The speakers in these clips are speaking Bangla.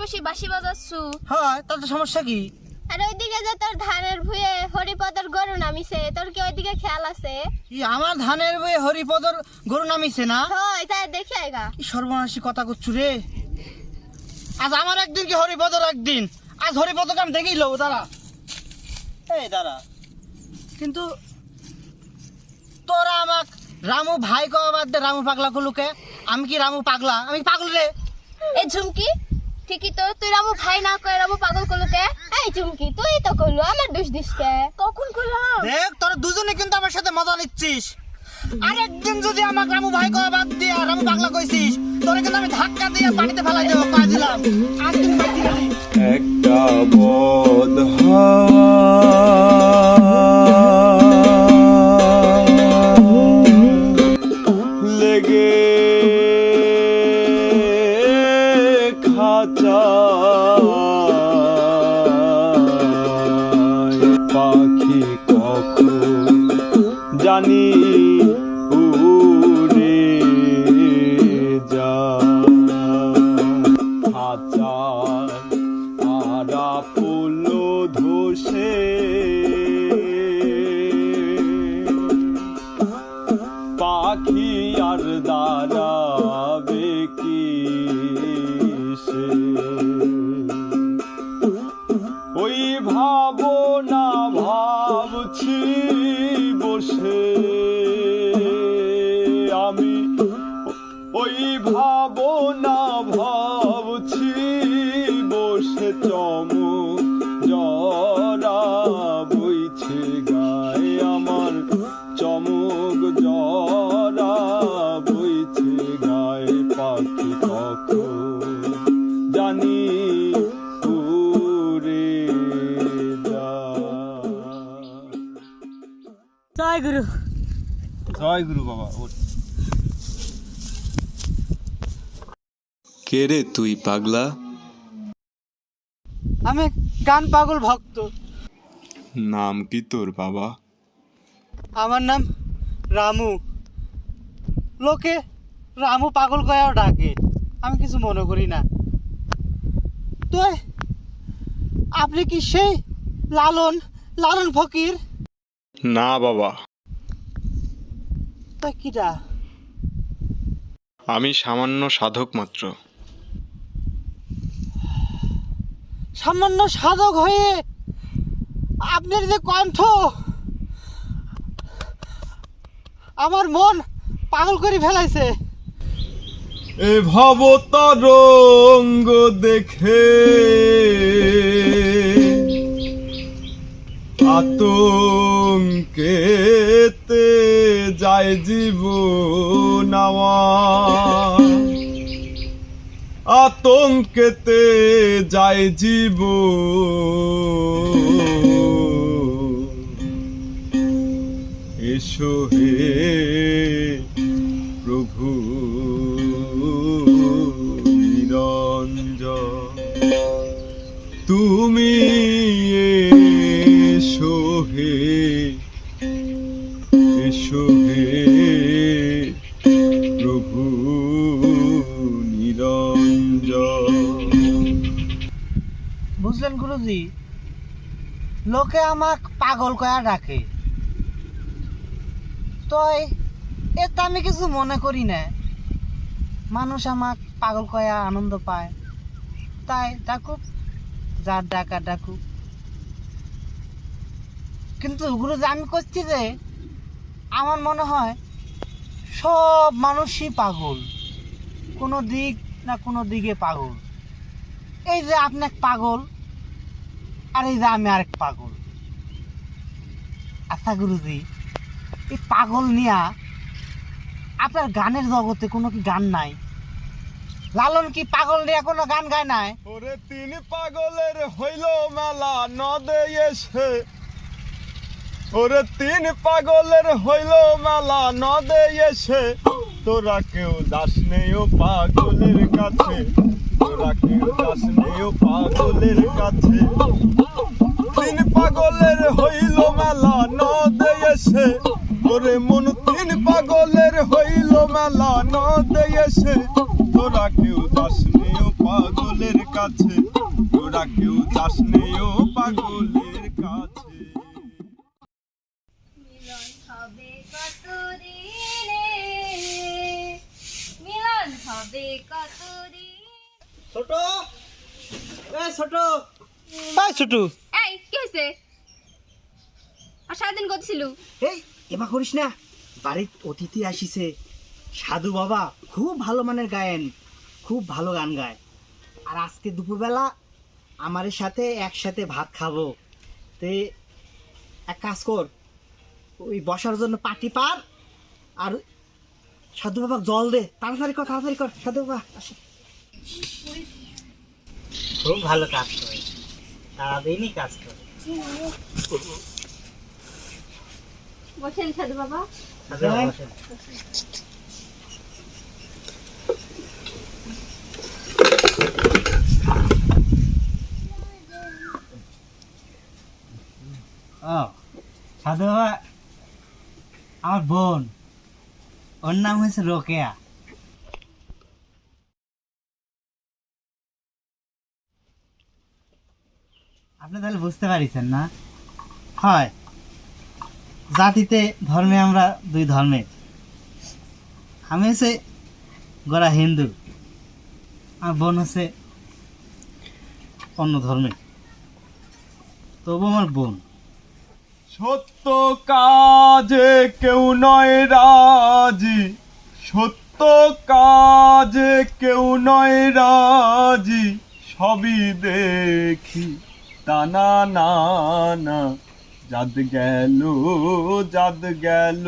বসে বাঁশি বাজাচ্ছু? হ্যাঁ, তাতে সমস্যা কি? আর ওইদিকে যে তোর ধানের ভুঁয়ে হরিপদর গরু নামিছে, তোর কি ওইদিকে খেয়াল আছে? কি আমার ধানের বয়ে হরিপদর গরু নামিছে না? হয় তাই দেখে আইগা। কি সর্বনাশী কথা করছু রে। আজ আমার একদিন কি হরিপদর একদিন। আজ হরিপদকে আমি দেখেই লব। দাঁড়া, এই দাঁড়া। কিন্তু তোরা আমাক রামু ভাই কওয়া বাদ দে, রামু পাগলা কলুকে। আমি কি রামু পাগলা? আমি পাগল রে। এই ঝুমকি, ঠিকই তো, তুই রামু ভাই না কয় রামু পাগল করলো কে? এই ঝুমকি, তুই তো করলো, আমার দোষ দিস কে? কখন করলাম? দেখ, তোরা দুজনে কিন্তু আমার সাথে মজা নিচ্ছিস। আর একদিন যদি আমাকে রামু ভাই কওয়া বাদ দিয়ে রামু পাগলা কইছিস, তোরে কিন্তু আমি ধাক্কা দিয়ে পানিতে ফেলাই দেবো, কয়ে দিলাম। আর কিন্তু বাকি নাই। একটা বদ লেগে খাঁচা পাখি কখন জানি উড়ে যায় খাঁচার আরা ফুল ধসে পাখি আর দাঁড়াবে কি সে ওই ভাবনা ভাবছি বসে আমি ওই ভাবনা ভাবছি বসে চমক জরা বইছে গায়ে আমার চমক জরা বইছে গায়ে পাখি কখন জানি উড়ে যায়। জয় গুরু। জয় গুরু বাবা। কে রে তুই পাগলা? আমি গান পাগল ভক্ত। নাম কি তোর বাবা? আমার নাম রামু। লোকে রামু পাগল কয়াও ডাকে, আমি কিছু মনে করি না। তো আপনি কি সেই লালন লালন ফকির? না বাবা, তা কিটা? আমি সামান্য সাধক মাত্র। সামান্য সাধক হয়ে আপনার যে কণ্ঠ আমার মন পাগল করে ফেলাইছে। এ ভব তরঙ্গ দেখে আতঙ্কেতে যায় জীবন আমার, আতঙ্কেতে যায় জীবন। এসো হে প্রভু নিরঞ্জন, তুমি এসো হে, এসো হে প্রভু নিরঞ্জন। বুঝলেন গুরুজি, লোকে আমাক পাগল কয়া ডাকে, তো এতে আমি কিছু মনে করি না। মানুষ আমাক পাগল কয়া আনন্দ পায়, তাই ডাকুক, যার ডাকা ডাকুক। কিন্তু গুরুজি, আমি করছি যে আমার মনে হয় সব মানুষই পাগল, কোনো দিক না কোনো দিকে পাগল। এই যে আপনি এক পাগল, আর এই যে আমি আরেক পাগল। আচ্ছা গুরুজি, এই পাগল নিয়া আপনার গানের জগতে কোনো কি গান নাই? লালন কি পাগল নিয়ে কোনো গান গায় নাই? ওরে তিন পাগলের হইল মেলা নদে এসে, ওরে তিন পাগলের হইল মেলা নদে এসে, তোরা কেউ যাস নেও পাগলের কাছে, তোরা কেউ যাস নেও পাগলের কাছে। তিন পাগলের হইল মেলা নদে এসে, ওরে মন তিন পাগলের হইল মেলা নদে এসে, তোরা কেউ যাস নেও পাগলের কাছে। কাছে, তোরা কেউ যাস নেও পাগলের কাছে। মিলন হবে কত দিনে, মিলন হবে কত দিন। ছোট ছোট ভাই ছোট, এই কি হয়েছে? আর সারাদিন করছিল? এই এমা করিস না, বাড়ির অতিথি আসিছে। সাধু বাবা খুব ভালো মানের গায়েন, খুব ভালো গান গায়। আর আজকে দুপুরবেলা আমার সাথে একসাথে ভাত খাবো। তে এক কাজ কর, ওই বসার জন্য পাটি পার, আর সাধু বাবা জল দে। তাড়াতাড়ি কর, তাড়াতাড়ি কর, সাধু বাবা আসে। খুব ভালো কাজ করে, সারাদিনই কাজ করে। বসেন সাধু বাবা। সাধু বাবা বসেন। ও সাধু বাবা, আমার বোন, ওর নাম হয়েছে রোকেয়া। আপনি তাহলে বুঝতে পারিছেন না? হয় জাতিতে ধর্মে আমরা দুই ধর্মের। আমি হচ্ছে গোড়া হিন্দু, আর বোন হচ্ছে অন্য ধর্মের, তবু আমার বোন। সত্য কাজে কেউ নয় রাজি, সত্য কাজে কেউ নয় রাজি, সবই দেখি টানা না না, যাদ গেল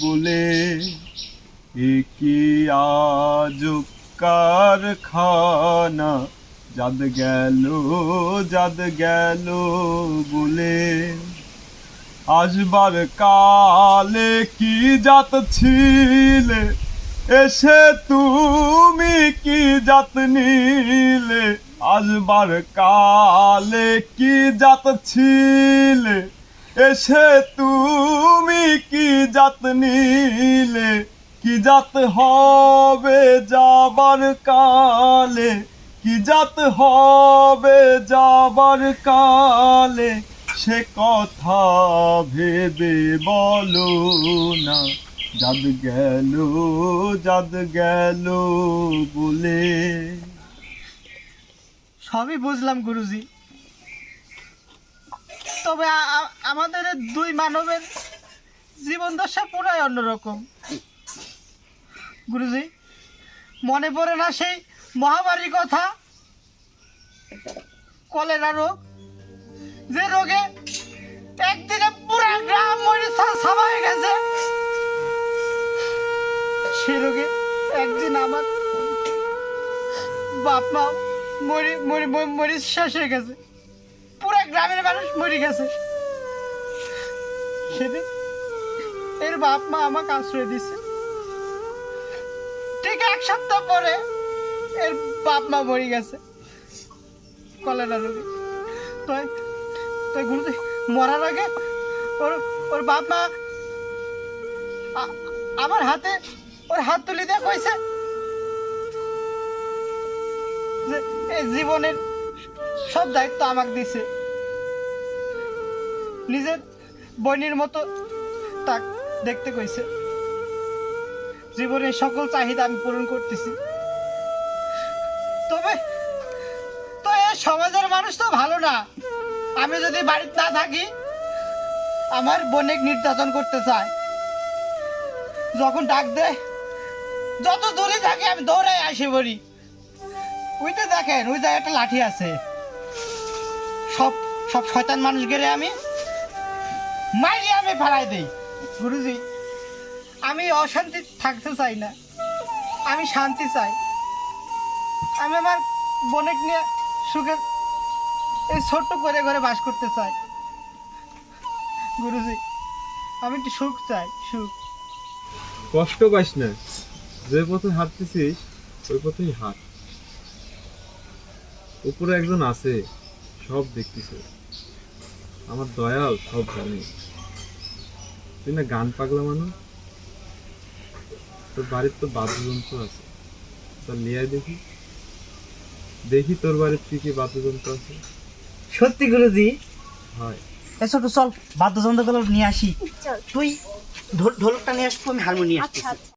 বলে কি আজব কারখানা, যাদ গেল বলে। আসবার কালে কি জাত ছিলে, এসে তুমি কি জাত নিলে। আসবার কালে কি জাত ছিলে, এসে তুমি কি জাত নিলে। কি জাত হবে যাবার কালে, কি জাত হবে যাবার কালে, সে কথা ভেবে বলো না, যাদ গেল বলে। সবই বুঝলাম গুরুজি, তবে আমাদের এই দুই মানবের জীবন দশা পুরাই অন্যরকম। গুরুজি, মনে পড়ে না সেই মহামারীর কথা, কলেরা রোগ, যে রোগে একদিনে পুরা গ্রাম মরে ছাপা হয়ে গেছে। সে রোগে একদিন আমার বাপ মা মরি শেষ হয়ে গেছে, পুরা গ্রামের মানুষ মরে গেছে। সেদিন এর বাপ মা আমাকে আশ্রয় দিছে। ঠিক এক সপ্তাহ পরে এর বাপ মা মরে গেছে কলেরা রোগে। তো গুরুজি মরার আগে ওর বাপ মা আমার হাতে ওর হাত তুলে দিয়ে কইছে যে এই জীবনের সব দায়িত্ব আমাকে দিছে, নিজের বোনের মতো তাক দেখতে কইছে। জীবনের সকল চাহিদা আমি পূরণ করতেছি। তবে তো এই সমাজের মানুষ তো ভালো না। আমি যদি বাড়িতে না থাকি আমার বোনে নির্যাতন করতে চায়। যখন ডাক দেয়, যত দূরে থাকি আমি দৌড়াই আসি বলি। ওইটা দেখেন, ওই জায়গায় একটা লাঠি আছে। সব শয়তান মানুষ গেলে আমি মাইরে আমি ফেলাই দিই। গুরুজি, আমি অশান্তি থাকতে চাই না, আমি শান্তি চাই। আমি আমার বোনেক নিয়ে সুখে এই ছোট্ট করে ঘরে বাস করতে চাই। গুরুজি, আমি একটু সুখ চাই, সুখ। কষ্ট পাইস না, যে পথে হাঁটতেছিস ওই পথেই হাঁট। উপরে একজন আছে, সব দেখতেছে, আমার দয়াল সব জানে। তুই না গান পাগলা মানুষ, তোর বাড়ির তো বাদ্যযন্ত্র আছে, তা লিয়াই দেখি। দেখি তোর বাড়ির কি কি বাদ্যযন্ত্র আছে। সত্যি গুরুজি? হয়। এ ছোট চল বাদ্যযন্ত্রগুলো নিয়ে আসি। চল। তুই ঢোলকটা নিয়ে আসবো, আমি হারমোনিয়াম আসছি। আচ্ছা আচ্ছা।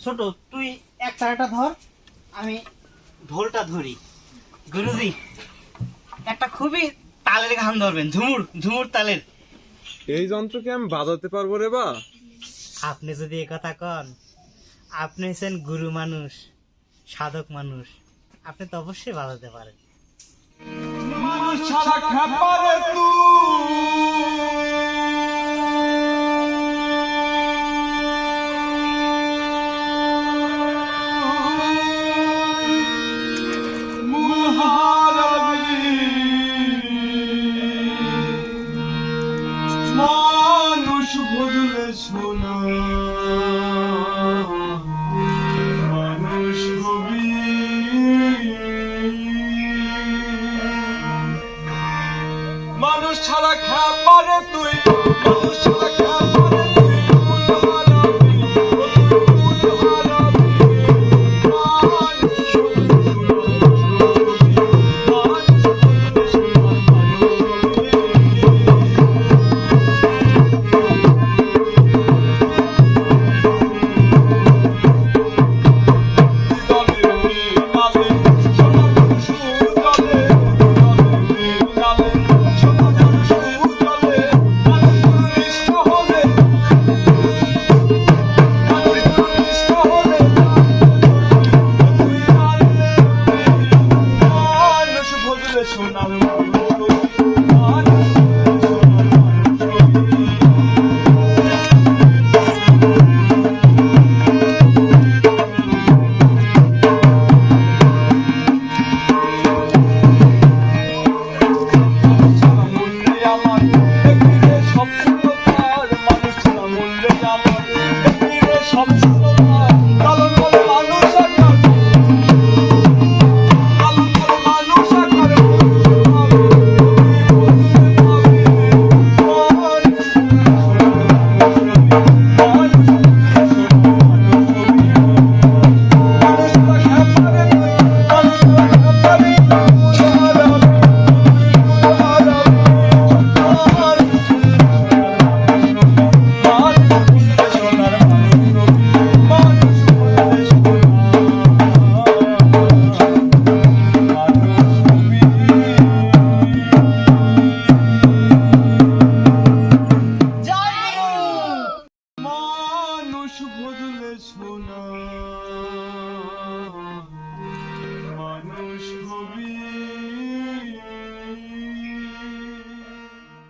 ছোট তুই এক তারাটা ধর, আমি ঢোলটা ধরি। গুরুজি একটা খুবই তালের গান ধরবেন, ঝুমুর ঝুমুর তালের। এই যন্ত্রকে আমি বাজাতে পারবো রে বা? আপনি যদি এ কথা কন, আপনি হচ্ছেন গুরু মানুষ, সাধক মানুষ, আপনি তো অবশ্যই বাজাতে পারেন। মানুষ ছাড়া খাপারে মানুষ বুঝলে শোনা মানুষ হবি মানুষ ছাড়া খাপারে তুই মানুষ ছাড়া খাপারে তুই মূল হারাবি মূল হারাবি মানুষ বদলে শোনা